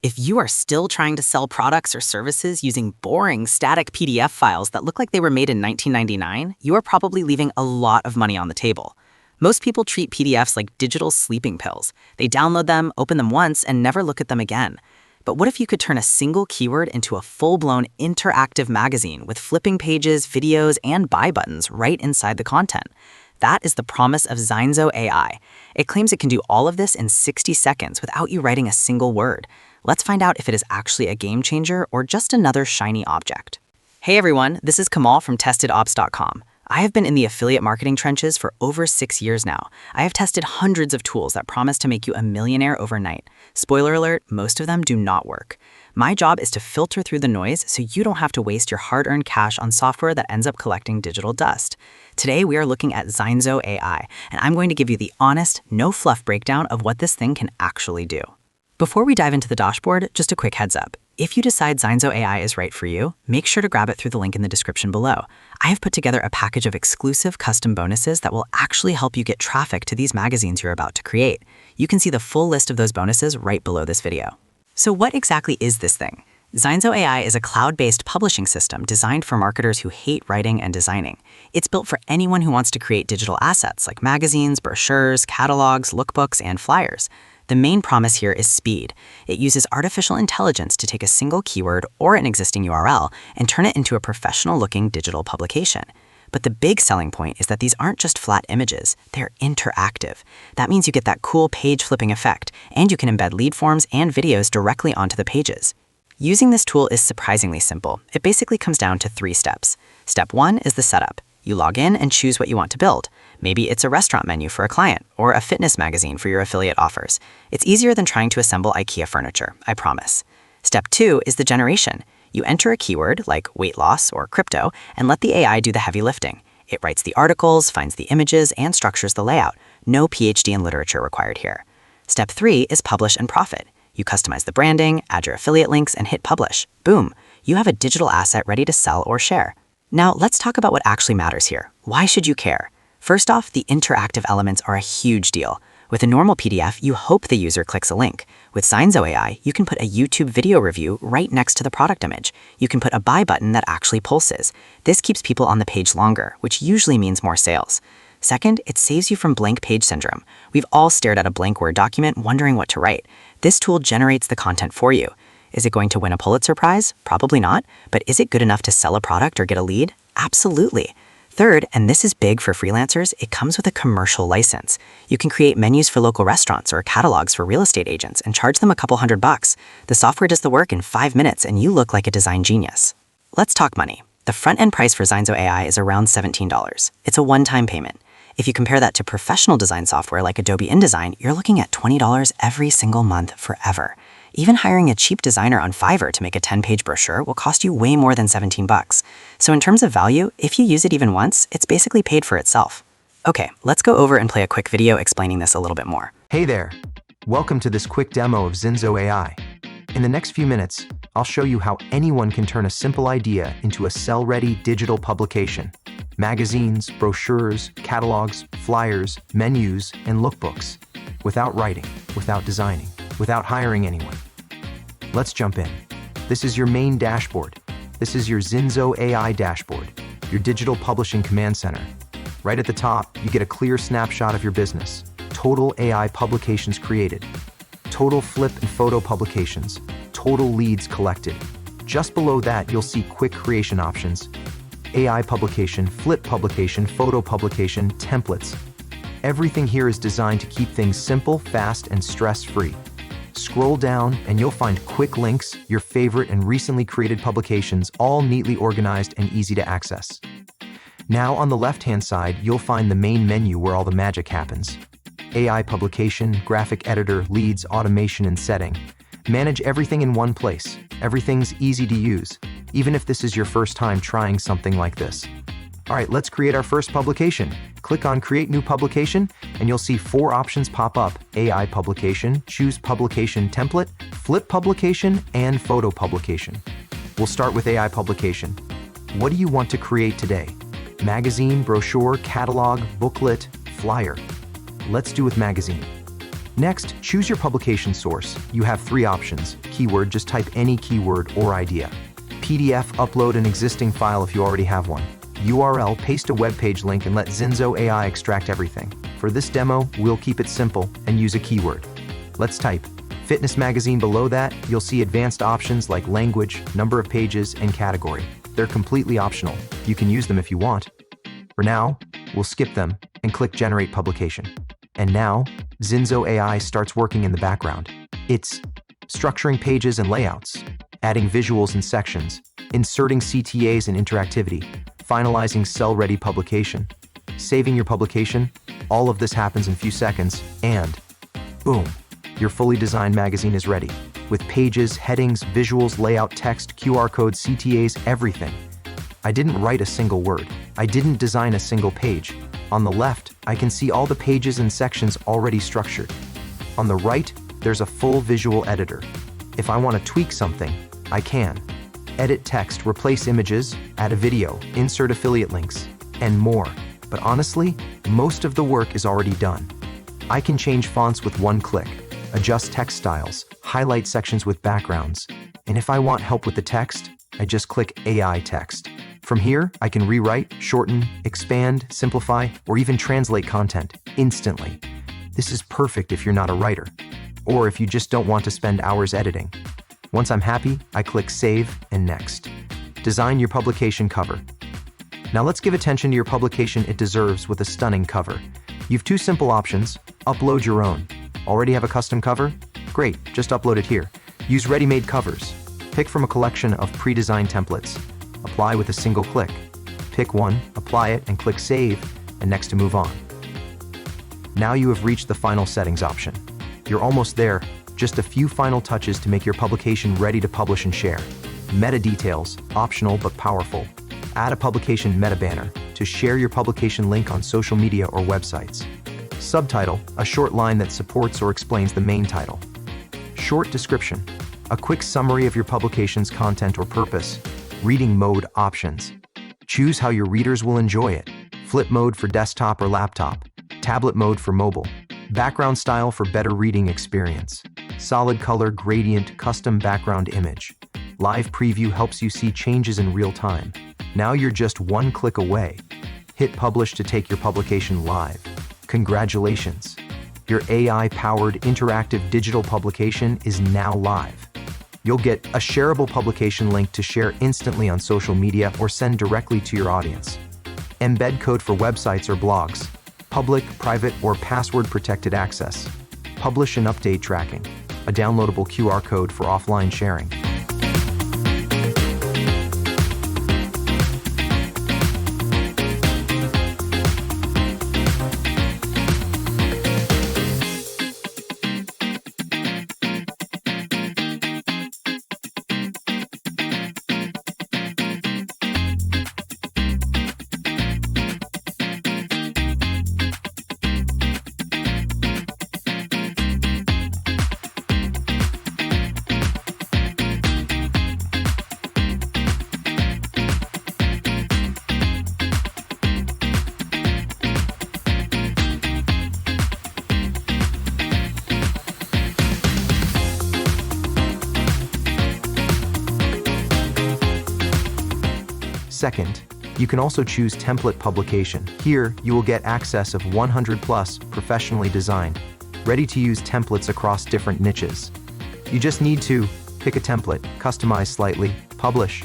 If you are still trying to sell products or services using boring, static PDF files that look like they were made in 1999, you are probably leaving a lot of money on the table. Most people treat PDFs like digital sleeping pills. They download them, open them once, and never look at them again. But what if you could turn a single keyword into a full-blown interactive magazine with flipping pages, videos, and buy buttons right inside the content? That is the promise of Zynzo AI. It claims it can do all of this in 60 seconds without you writing a single word. Let's find out if it is actually a game changer or just another shiny object. Hey everyone, this is Kamal from TestedOps.com. I have been in the affiliate marketing trenches for over 6 years now. I have tested hundreds of tools that promise to make you a millionaire overnight. Spoiler alert, most of them do not work. My job is to filter through the noise so you don't have to waste your hard-earned cash on software that ends up collecting digital dust. Today, we are looking at Zynzo AI, and I'm going to give you the honest, no-fluff breakdown of what this thing can actually do. Before we dive into the dashboard, just a quick heads up. If you decide Zynzo AI is right for you, make sure to grab it through the link in the description below. I have put together a package of exclusive custom bonuses that will actually help you get traffic to these magazines you're about to create. You can see the full list of those bonuses right below this video. So what exactly is this thing? Zynzo AI is a cloud-based publishing system designed for marketers who hate writing and designing. It's built for anyone who wants to create digital assets like magazines, brochures, catalogs, lookbooks, and flyers. The main promise here is speed. It uses artificial intelligence to take a single keyword or an existing URL and turn it into a professional-looking digital publication. But the big selling point is that these aren't just flat images, they're interactive. That means you get that cool page-flipping effect, and you can embed lead forms and videos directly onto the pages. Using this tool is surprisingly simple. It basically comes down to 3 steps. Step 1 is the setup. You log in and choose what you want to build. Maybe it's a restaurant menu for a client or a fitness magazine for your affiliate offers. It's easier than trying to assemble IKEA furniture, I promise. Step 2 is the generation. You enter a keyword like weight loss or crypto and let the AI do the heavy lifting. It writes the articles, finds the images, and structures the layout. No PhD in literature required here. Step 3 is publish and profit. You customize the branding, add your affiliate links, and hit publish. Boom! You have a digital asset ready to sell or share. Now, let's talk about what actually matters here. Why should you care? First off, the interactive elements are a huge deal. With a normal PDF, you hope the user clicks a link. With Zynzo AI, you can put a YouTube video review right next to the product image. You can put a buy button that actually pulses. This keeps people on the page longer, which usually means more sales. Second, it saves you from blank page syndrome. We've all stared at a blank Word document wondering what to write. This tool generates the content for you. Is it going to win a Pulitzer Prize? Probably not, but is it good enough to sell a product or get a lead? Absolutely. Third, and this is big for freelancers, it comes with a commercial license. You can create menus for local restaurants or catalogs for real estate agents and charge them a couple $100. The software does the work in 5 minutes and you look like a design genius. Let's talk money. The front-end price for Zynzo AI is around $17. It's a one-time payment. If you compare that to professional design software like Adobe InDesign, you're looking at $20 every single month forever. Even hiring a cheap designer on Fiverr to make a 10-page brochure will cost you way more than $17. So in terms of value, if you use it even once, it's basically paid for itself. Okay, let's go over and play a quick video explaining this a little bit more. Hey there! Welcome to this quick demo of Zynzo AI. In the next few minutes, I'll show you how anyone can turn a simple idea into a sell-ready digital publication. Magazines, brochures, catalogs, flyers, menus, and lookbooks. Without writing, without designing, without hiring anyone. Let's jump in. This is your main dashboard. This is your Zynzo AI dashboard, your digital publishing command center. Right at the top, you get a clear snapshot of your business. Total AI publications created. Total flip and photo publications. Total leads collected. Just below that, you'll see quick creation options. AI publication, flip publication, photo publication, templates. Everything here is designed to keep things simple, fast, and stress-free. Scroll down and you'll find quick links, your favorite and recently created publications, all neatly organized and easy to access. Now on the left-hand side, you'll find the main menu where all the magic happens. AI publication, graphic editor, leads, automation, and setting. Manage everything in one place. Everything's easy to use, even if this is your first time trying something like this. All right, let's create our first publication. Click on Create New Publication, and you'll see 4 options pop up: AI publication, choose publication template, flip publication, and photo publication. We'll start with AI publication. What do you want to create today? Magazine, brochure, catalog, booklet, flyer. Let's do with magazine. Next, choose your publication source. You have 3 options. Keyword, just type any keyword or idea. PDF, upload an existing file if you already have one. URL, paste a web page link and let Zynzo AI extract everything. For this demo, we'll keep it simple and use a keyword. Let's type fitness magazine. Below that, you'll see advanced options like language, number of pages, and category. They're completely optional. You can use them if you want. For now, we'll skip them and click Generate Publication. And now, Zynzo AI starts working in the background. It's structuring pages and layouts, adding visuals and sections, inserting CTAs and interactivity, finalizing cell-ready publication, saving your publication. All of this happens in a few seconds, and boom, your fully designed magazine is ready. With pages, headings, visuals, layout, text, QR codes, CTAs, everything. I didn't write a single word. I didn't design a single page. On the left, I can see all the pages and sections already structured. On the right, there's a full visual editor. If I want to tweak something, I can. Edit text, replace images, add a video, insert affiliate links, and more. But honestly, most of the work is already done. I can change fonts with one click, adjust text styles, highlight sections with backgrounds, and if I want help with the text, I just click AI text. From here, I can rewrite, shorten, expand, simplify, or even translate content instantly. This is perfect if you're not a writer, or if you just don't want to spend hours editing. Once I'm happy, I click Save and Next. Design your publication cover. Now let's give attention to your publication it deserves with a stunning cover. You've 2 simple options. Upload your own. Already have a custom cover? Great, just upload it here. Use ready-made covers. Pick from a collection of pre-designed templates. Apply with a single click. Pick one, apply it, and click Save, and Next to move on. Now you have reached the final settings option. You're almost there, just a few final touches to make your publication ready to publish and share. Meta details, optional but powerful. Add a publication meta banner to share your publication link on social media or websites. Subtitle, a short line that supports or explains the main title. Short description, a quick summary of your publication's content or purpose. Reading mode options. Choose how your readers will enjoy it. Flip mode for desktop or laptop. Tablet mode for mobile. Background style for better reading experience. Solid color gradient custom background image. Live preview helps you see changes in real time. Now you're just one click away. Hit publish to take your publication live. Congratulations! Your AI-powered interactive digital publication is now live. You'll get a shareable publication link to share instantly on social media or send directly to your audience. Embed code for websites or blogs. Public, private, or password-protected access. Publish and update tracking. A downloadable QR code for offline sharing. Second, you can also choose template publication. Here, you will get access of 100+ professionally designed, ready-to-use templates across different niches. You just need to pick a template, customize slightly, publish,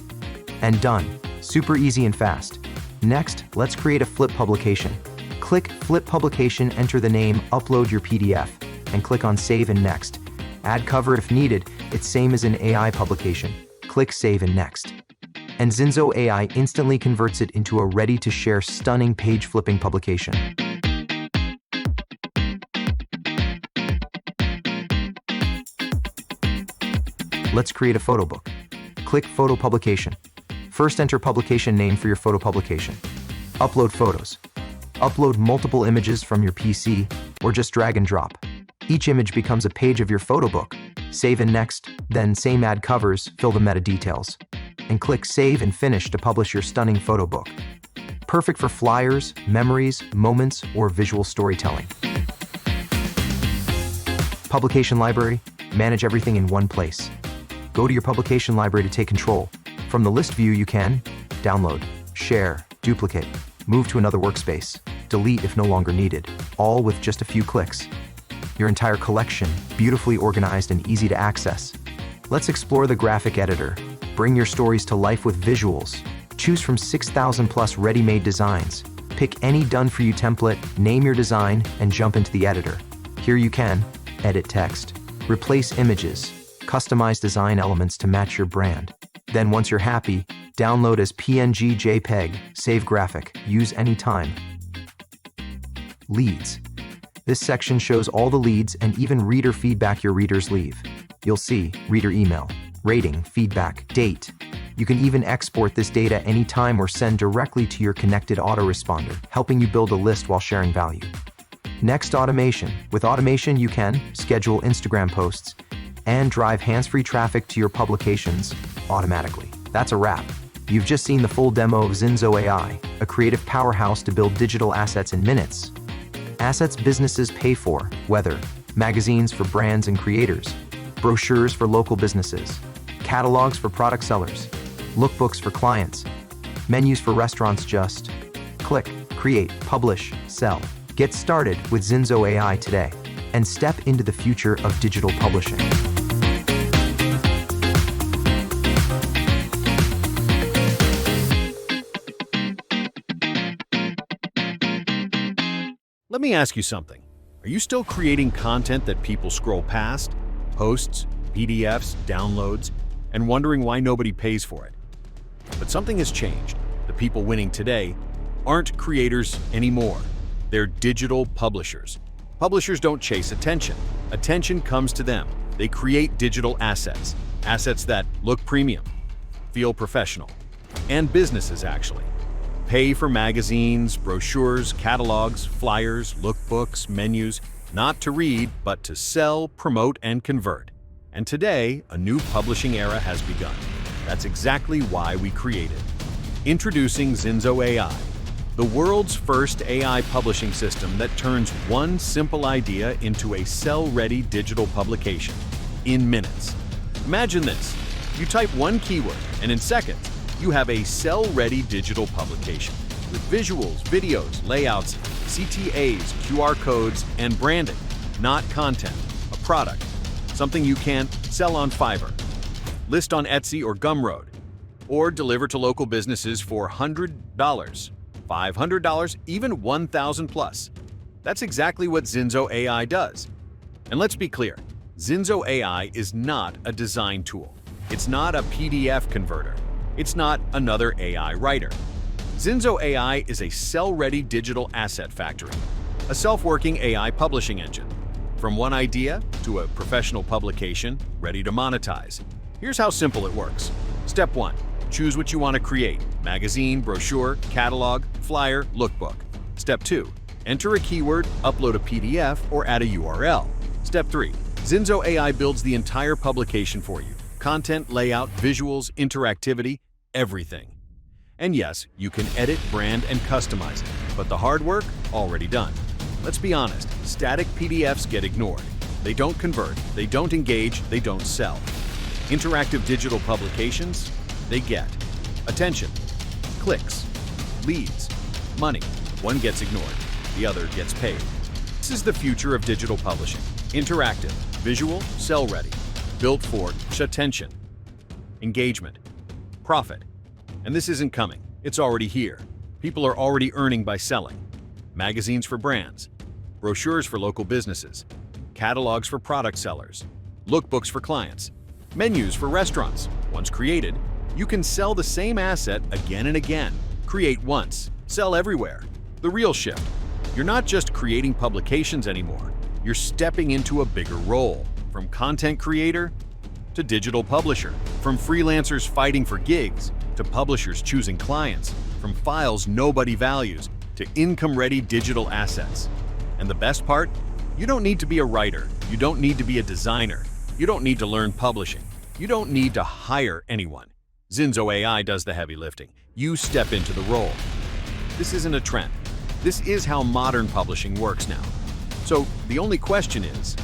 and done. Super easy and fast. Next, let's create a flip publication. Click Flip Publication, enter the name, upload your PDF, and click on Save and Next. Add cover if needed. It's same as an AI publication. Click Save and Next. And Zynzo AI instantly converts it into a ready-to-share stunning page-flipping publication. Let's create a photo book. Click Photo Publication. First, enter publication name for your photo publication. Upload photos. Upload multiple images from your PC, or just drag and drop. Each image becomes a page of your photo book. Save and Next, then same add covers, fill the meta details. And click Save and Finish to publish your stunning photo book. Perfect for flyers, memories, moments, or visual storytelling. Publication library, manage everything in one place. Go to your publication library to take control. From the list view, you can download, share, duplicate, move to another workspace, delete if no longer needed, all with just a few clicks. Your entire collection, beautifully organized and easy to access. Let's explore the graphic editor. Bring your stories to life with visuals. Choose from 6,000 plus ready-made designs. Pick any done-for-you template, name your design, and jump into the editor. Here you can edit text, replace images, customize design elements to match your brand. Then once you're happy, download as PNG, JPEG, save graphic, use anytime. Leads. This section shows all the leads and even reader feedback your readers leave. You'll see reader email, rating, feedback, date. You can even export this data anytime or send directly to your connected autoresponder, helping you build a list while sharing value. Next, automation. With automation, you can schedule Instagram posts and drive hands-free traffic to your publications automatically. That's a wrap. You've just seen the full demo of Zynzo AI, a creative powerhouse to build digital assets in minutes. Assets businesses pay for, whether magazines for brands and creators, brochures for local businesses, catalogs for product sellers, lookbooks for clients, menus for restaurants. Just click, create, publish, sell. Get started with Zynzo AI today and step into the future of digital publishing. Let me ask you something. Are you still creating content that people scroll past, posts, PDFs, downloads, and wondering why nobody pays for it? But something has changed. The people winning today aren't creators anymore. They're digital publishers. Publishers don't chase attention. Attention comes to them. They create digital assets. Assets that look premium, feel professional, and businesses actually pay for magazines, brochures, catalogs, flyers, lookbooks, menus, not to read, but to sell, promote, and convert. And today, a new publishing era has begun. That's exactly why we created. Introducing Zynzo AI, the world's first AI publishing system that turns one simple idea into a sell-ready digital publication in minutes. Imagine this. You type one keyword, and in seconds, you have a sell-ready digital publication with visuals, videos, layouts, CTAs, QR codes, and branding, not content, a product, something you can sell on Fiverr, list on Etsy or Gumroad, or deliver to local businesses for $100, $500, even $1,000 plus. That's exactly what Zynzo AI does. And let's be clear, Zynzo AI is not a design tool. It's not a PDF converter. It's not another AI writer. Zynzo AI is a sell-ready digital asset factory, a self-working AI publishing engine. From one idea to a professional publication ready to monetize. Here's how simple it works. Step 1. Choose what you want to create: magazine, brochure, catalog, flyer, lookbook. Step 2. Enter a keyword, upload a PDF, or add a URL. Step 3. Zynzo AI builds the entire publication for you. Content, layout, visuals, interactivity, everything. And yes, you can edit, brand, and customize it, but the hard work, already done. Let's be honest, static PDFs get ignored. They don't convert, they don't engage, they don't sell. Interactive digital publications, they get attention, clicks, leads, money. One gets ignored, the other gets paid. This is the future of digital publishing. Interactive, visual, sell-ready, built for attention, engagement, profit. And this isn't coming, it's already here. People are already earning by selling. Magazines for brands, brochures for local businesses, catalogs for product sellers, lookbooks for clients, menus for restaurants. Once created, you can sell the same asset again and again. Create once, sell everywhere. The real shift. You're not just creating publications anymore, you're stepping into a bigger role. From content creator to digital publisher, from freelancers fighting for gigs to publishers choosing clients, from files nobody values to income-ready digital assets. And the best part? You don't need to be a writer, you don't need to be a designer, you don't need to learn publishing, you don't need to hire anyone. Zynzo AI does the heavy lifting. You step into the role. This isn't a trend. This is how modern publishing works now. So the only question is,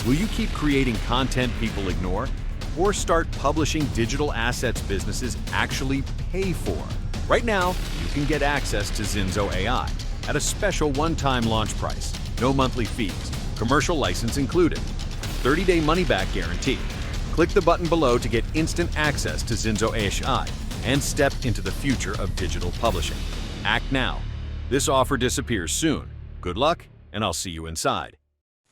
Will you keep creating content people ignore, or start publishing digital assets businesses actually pay for? Right now, you can get access to Zynzo AI at a special one-time launch price, no monthly fees, commercial license included, 30-day money-back guarantee. Click the button below to get instant access to Zynzo AI and step into the future of digital publishing. Act now. This offer disappears soon. Good luck, and I'll see you inside.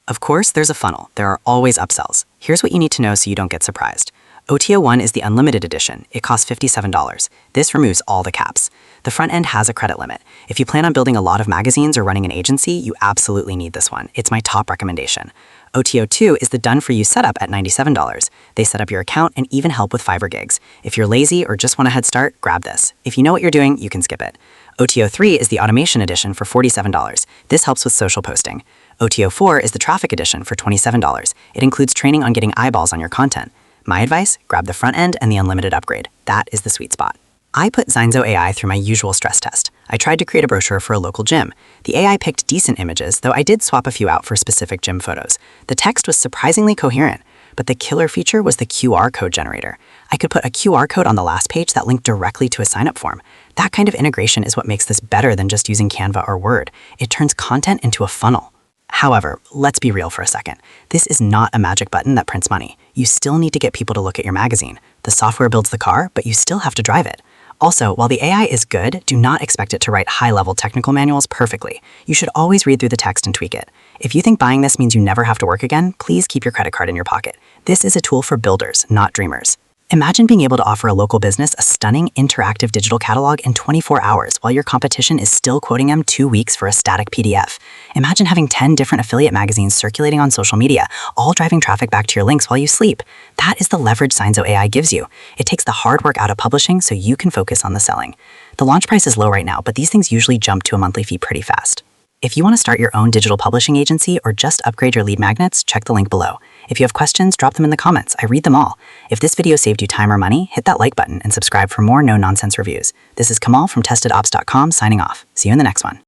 Of course, there's a funnel. There are always upsells. Here's what you need to know so you don't get surprised. OTO1 is the unlimited edition. It costs $57. This removes all the caps. The front end has a credit limit. If you plan on building a lot of magazines or running an agency, you absolutely need this one. It's my top recommendation. OTO2 is the done-for-you setup at $97. They set up your account and even help with Fiverr gigs. If you're lazy or just want a head start, grab this. If you know what you're doing, you can skip it. OTO3 is the automation edition for $47. This helps with social posting. OTO4 is the traffic edition for $27. It includes training on getting eyeballs on your content. My advice, grab the front end and the unlimited upgrade. That is the sweet spot. I put Zynzo AI through my usual stress test. I tried to create a brochure for a local gym. The AI picked decent images, though I did swap a few out for specific gym photos. The text was surprisingly coherent, but the killer feature was the QR code generator. I could put a QR code on the last page that linked directly to a sign-up form. That kind of integration is what makes this better than just using Canva or Word. It turns content into a funnel. However, let's be real for a second. This is not a magic button that prints money. You still need to get people to look at your magazine. The software builds the car, but you still have to drive it. Also, while the AI is good, do not expect it to write high-level technical manuals perfectly. You should always read through the text and tweak it. If you think buying this means you never have to work again, please keep your credit card in your pocket. This is a tool for builders, not dreamers. Imagine being able to offer a local business a stunning, interactive digital catalog in 24 hours while your competition is still quoting them 2 weeks for a static PDF. Imagine having 10 different affiliate magazines circulating on social media, all driving traffic back to your links while you sleep. That is the leverage Zynzo AI gives you. It takes the hard work out of publishing so you can focus on the selling. The launch price is low right now, but these things usually jump to a monthly fee pretty fast. If you want to start your own digital publishing agency or just upgrade your lead magnets, check the link below. If you have questions, drop them in the comments. I read them all. If this video saved you time or money, hit that like button and subscribe for more no-nonsense reviews. This is Kamal from TestedOps.com signing off. See you in the next one.